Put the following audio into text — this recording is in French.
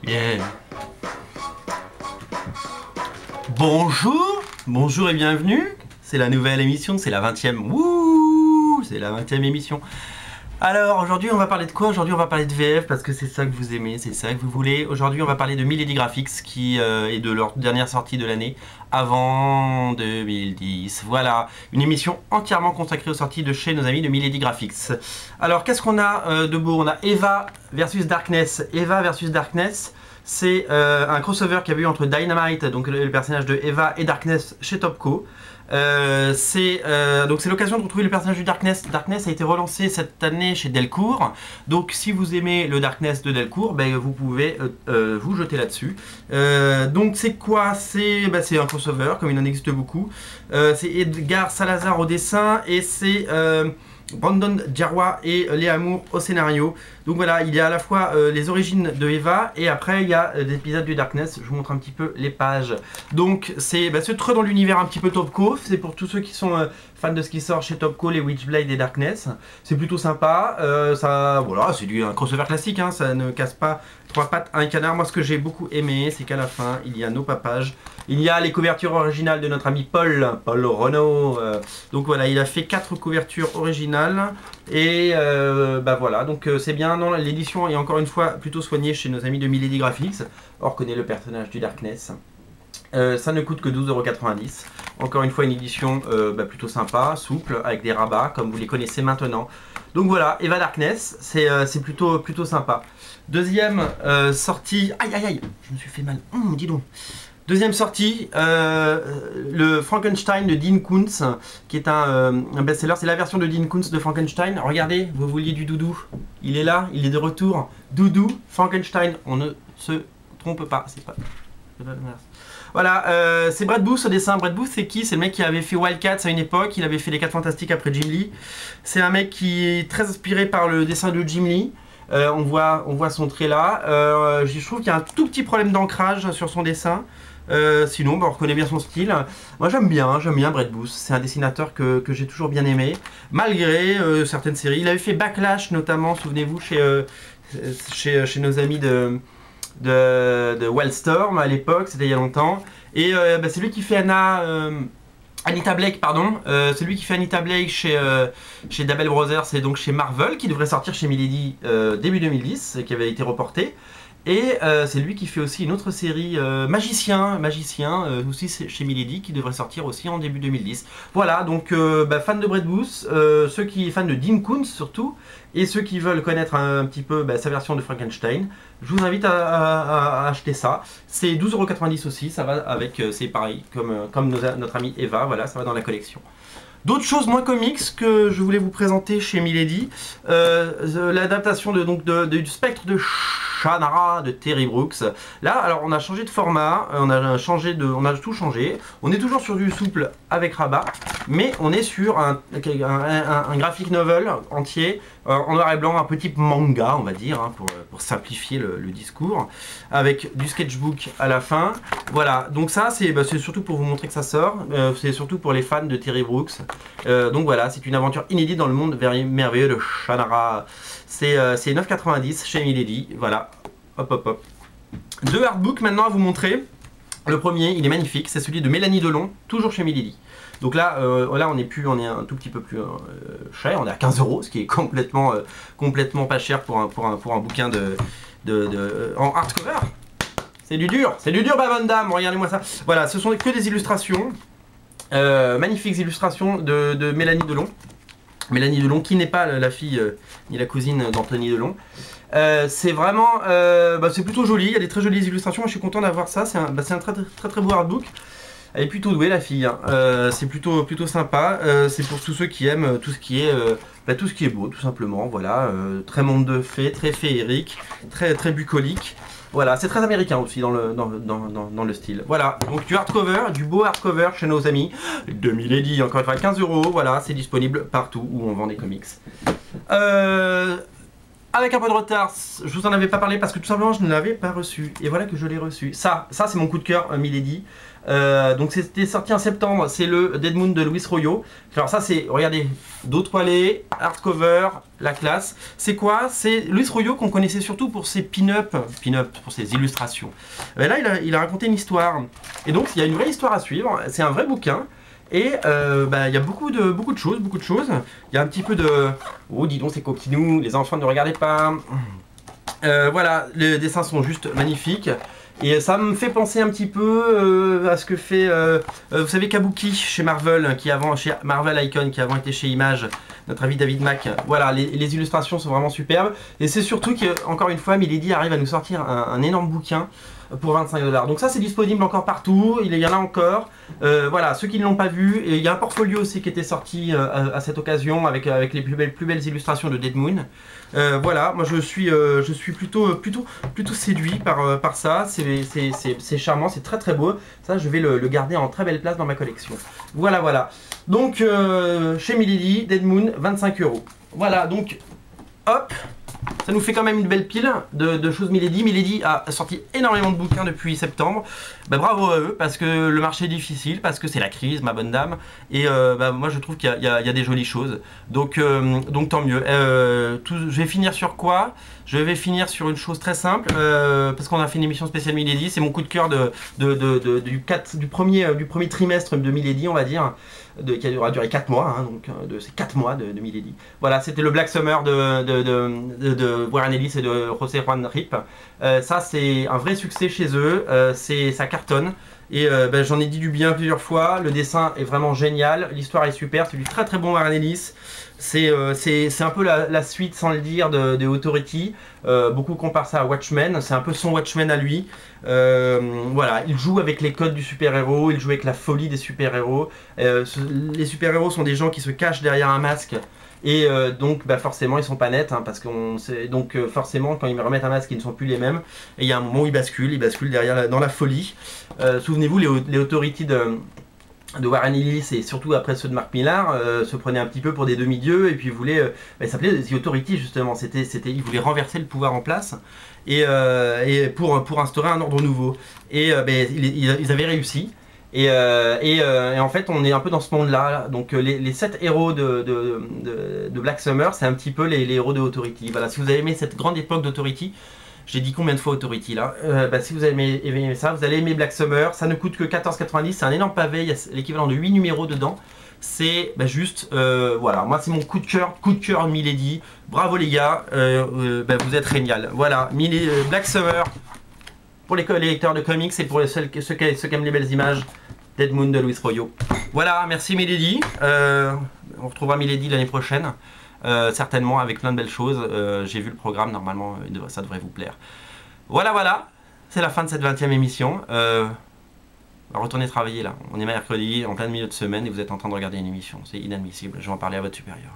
Yeah. Bonjour, bonjour et bienvenue. C'est la nouvelle émission, c'est la 20e. Wouh, c'est la 20e émission. Alors aujourd'hui on va parler de quoi? Aujourd'hui on va parler de VF parce que c'est ça que vous aimez, c'est ça que vous voulez. Aujourd'hui on va parler de Milady Graphics qui est de leur dernière sortie de l'année avant 2010. Voilà, une émission entièrement consacrée aux sorties de chez nos amis de Milady Graphics. Alors qu'est-ce qu'on a de beau? On a Eva versus Darkness. Eva versus Darkness, c'est un crossover qu'il y a eu entre Dynamite, donc le personnage de Eva, et Darkness chez Topco. C'est l'occasion de retrouver le personnage du Darkness. Darkness a été relancé cette année chez Delcourt. Donc si vous aimez le Darkness de Delcourt, ben, vous pouvez vous jeter là-dessus. Donc c'est quoi? C'est un crossover, comme il en existe beaucoup. C'est Edgar Salazar au dessin et c'est Brandon Jarwa et Léa Moore au scénario. Donc voilà, il y a à la fois les origines de Eva et après il y a des épisodes du Darkness. Je vous montre un petit peu les pages. Donc c'est très dans l'univers un petit peu Topco. C'est pour tous ceux qui sont fans de ce qui sort chez Topco, les Witchblade et Darkness. C'est plutôt sympa. Voilà, c'est un crossover classique, hein, ça ne casse pas trois pattes à un canard. Moi ce que j'ai beaucoup aimé, c'est qu'à la fin, il y a nos papages. Il y a les couvertures originales de notre ami Paul Renault. Donc voilà, il a fait 4 couvertures originales. Et voilà, donc c'est bien. L'édition est encore une fois plutôt soignée chez nos amis de Milady Graphics. On reconnaît le personnage du Darkness. Ça ne coûte que 12,90 €. Encore une fois, une édition plutôt sympa, souple, avec des rabats, comme vous les connaissez maintenant. Donc voilà, Eva Darkness, c'est plutôt sympa. Deuxième sortie... Aïe aïe aïe, je me suis fait mal, dis donc. Deuxième sortie, le Frankenstein de Dean Koontz, qui est un best-seller. C'est la version de Dean Koontz de Frankenstein. Regardez, vous vouliez du doudou. Il est là, il est de retour. Doudou, Frankenstein, on ne se trompe pas. C'est pas... Voilà, c'est Brad Booth au dessin. Brad Booth, c'est qui? C'est le mec qui avait fait Wildcats à une époque. Il avait fait les 4 Fantastiques après Jim Lee. C'est un mec qui est très inspiré par le dessin de Jim Lee. On voit son trait là. Je trouve qu'il y a un tout petit problème d'ancrage sur son dessin. Sinon, on reconnaît bien son style. Moi j'aime bien Brad Booth. C'est un dessinateur que j'ai toujours bien aimé. Malgré certaines séries. Il avait fait Backlash notamment, souvenez-vous, chez nos amis de Wildstorm à l'époque, c'était il y a longtemps. Et c'est lui qui fait Anita Blake, pardon. C'est lui qui fait Anita Blake chez Dabel Brothers et donc chez Marvel, qui devrait sortir chez Milady début 2010, qui avait été reporté. Et c'est lui qui fait aussi une autre série Magicien aussi chez Milady, qui devrait sortir aussi en début 2010. Voilà, donc fan de Brad Booth, ceux qui fans de Dean Koontz surtout, et ceux qui veulent connaître un petit peu sa version de Frankenstein, je vous invite à acheter ça. C'est 12,90 € aussi, ça va avec, c'est pareil, comme notre amie Eva, voilà, ça va dans la collection. D'autres choses moins comics que je voulais vous présenter chez Milady, l'adaptation du Spectre de Shannara de Terry Brooks. Là, alors on a changé de format, on a tout changé. On est toujours sur du souple avec rabat, mais on est sur un graphic novel entier, en noir et blanc, un petit manga, on va dire, hein, pour simplifier le discours, avec du sketchbook à la fin. Voilà, donc ça c'est surtout pour vous montrer que ça sort, c'est surtout pour les fans de Terry Brooks. Donc voilà, c'est une aventure inédite dans le monde merveilleux de Shannara. C'est 9,90 € chez Milady, voilà, hop. 2 artbooks maintenant à vous montrer. Le premier, il est magnifique, c'est celui de Mélanie Delon, toujours chez Milady. Donc là, on est un tout petit peu plus cher, on est à 15 €, ce qui est complètement pas cher pour un bouquin en hardcover. C'est du dur, bonne dame, regardez-moi ça. Voilà, ce sont que des illustrations, magnifiques illustrations de Mélanie Delon. Mélanie Delon, qui n'est pas la fille ni la cousine d'Anthony Delon. C'est vraiment, c'est plutôt joli, il y a des très jolies illustrations, moi je suis content d'avoir ça, c'est un très beau artbook. Elle est plutôt douée la fille, hein. C'est plutôt sympa, c'est pour tous ceux qui aiment tout ce qui est beau tout simplement, voilà, très monde de fées, très féerique, très bucolique. Voilà, c'est très américain aussi dans le style. Voilà, donc du beau hardcover chez nos amis de Milady, encore une fois 15 €, voilà, c'est disponible partout où on vend des comics. avec un peu de retard, je vous en avais pas parlé parce que tout simplement je ne l'avais pas reçu. Et voilà que je l'ai reçu. Ça c'est mon coup de cœur, Milady. Donc c'était sorti en septembre, c'est le Dead Moon de Luis Royo. Alors ça c'est, regardez, dos toilé, hardcover, la classe. C'est quoi? C'est Luis Royo qu'on connaissait surtout pour ses pin-up, pour ses illustrations. Et là il a raconté une histoire. Et donc il y a une vraie histoire à suivre, c'est un vrai bouquin. Et il y a beaucoup de choses, Il y a un petit peu de... Oh dis donc c'est coquinou, les enfants ne regardez pas. Voilà, les dessins sont juste magnifiques. Et ça me fait penser un petit peu à ce que fait, vous savez, Kabuki chez Marvel, chez Marvel Icon, qui avant était chez Image, notre ami David Mack. Voilà, les illustrations sont vraiment superbes. Et c'est surtout que, encore une fois, Milady arrive à nous sortir un énorme bouquin pour 25 $. Donc ça c'est disponible encore partout, il y en a encore. Voilà, ceux qui ne l'ont pas vu, et il y a un portfolio aussi qui était sorti à cette occasion avec les plus belles illustrations de Dead Moon. Voilà, moi je suis plutôt séduit par ça, c'est charmant, c'est très beau. Ça je vais le garder en très belle place dans ma collection. Voilà. Donc chez Milady, Dead Moon, 25 €. Voilà, donc hop, ça nous fait quand même une belle pile de choses Milady. Milady a sorti énormément de bouquins depuis septembre. Bravo à eux, parce que le marché est difficile, parce que c'est la crise, ma bonne dame. Et moi je trouve qu'il y a des jolies choses. Donc tant mieux. Je vais finir sur quoi? Je vais finir sur une chose très simple, parce qu'on a fait une émission spéciale Milady. C'est mon coup de cœur du premier trimestre de Milady, on va dire. Qui aura duré 4 mois, hein, donc de ces 4 mois de Milady. Voilà, c'était le Black Summer de Warren Ellis et de José Juan Rip. Ça, c'est un vrai succès chez eux, ça cartonne. Et j'en ai dit du bien plusieurs fois, le dessin est vraiment génial, l'histoire est super, c'est du très bon Warren Ellis. C'est un peu la suite, sans le dire, de Authority. Beaucoup comparent ça à Watchmen, c'est un peu son Watchmen à lui. Voilà, il joue avec les codes du super-héros, il joue avec la folie des super-héros. Les super-héros sont des gens qui se cachent derrière un masque. Et donc forcément ils sont pas nets, hein, parce qu'on donc forcément quand ils me remettent un masque ils ne sont plus les mêmes. Et il y a un moment où ils basculent derrière dans la folie. Souvenez-vous, les Authority de Warren Ellis et surtout après ceux de Mark Millar se prenaient un petit peu pour des demi-dieux et puis voulaient, ça s'appelait The Authority justement, ils voulaient renverser le pouvoir en place et pour instaurer un ordre nouveau. Et ils avaient réussi. Et en fait on est un peu dans ce monde là, donc les 7 héros de Black Summer c'est un petit peu les héros de Authority. Voilà, si vous avez aimé cette grande époque d'Authority, j'ai dit combien de fois Authority là, si vous avez aimé ça, vous allez aimer Black Summer. Ça ne coûte que 14,90 €, c'est un énorme pavé, il y a l'équivalent de 8 numéros dedans. C'est juste, voilà, moi c'est mon coup de cœur Milady. Bravo les gars, vous êtes génial. Voilà, Black Summer. Pour les lecteurs de comics et pour ceux qui aiment les belles images, Dead Moon de Luis Royo. Voilà, merci Milady. On retrouvera Milady l'année prochaine, certainement avec plein de belles choses. J'ai vu le programme, normalement ça devrait vous plaire. Voilà, c'est la fin de cette 20e émission. Retournez travailler là, on est mercredi, en plein milieu de semaine et vous êtes en train de regarder une émission. C'est inadmissible, je vais en parler à votre supérieur.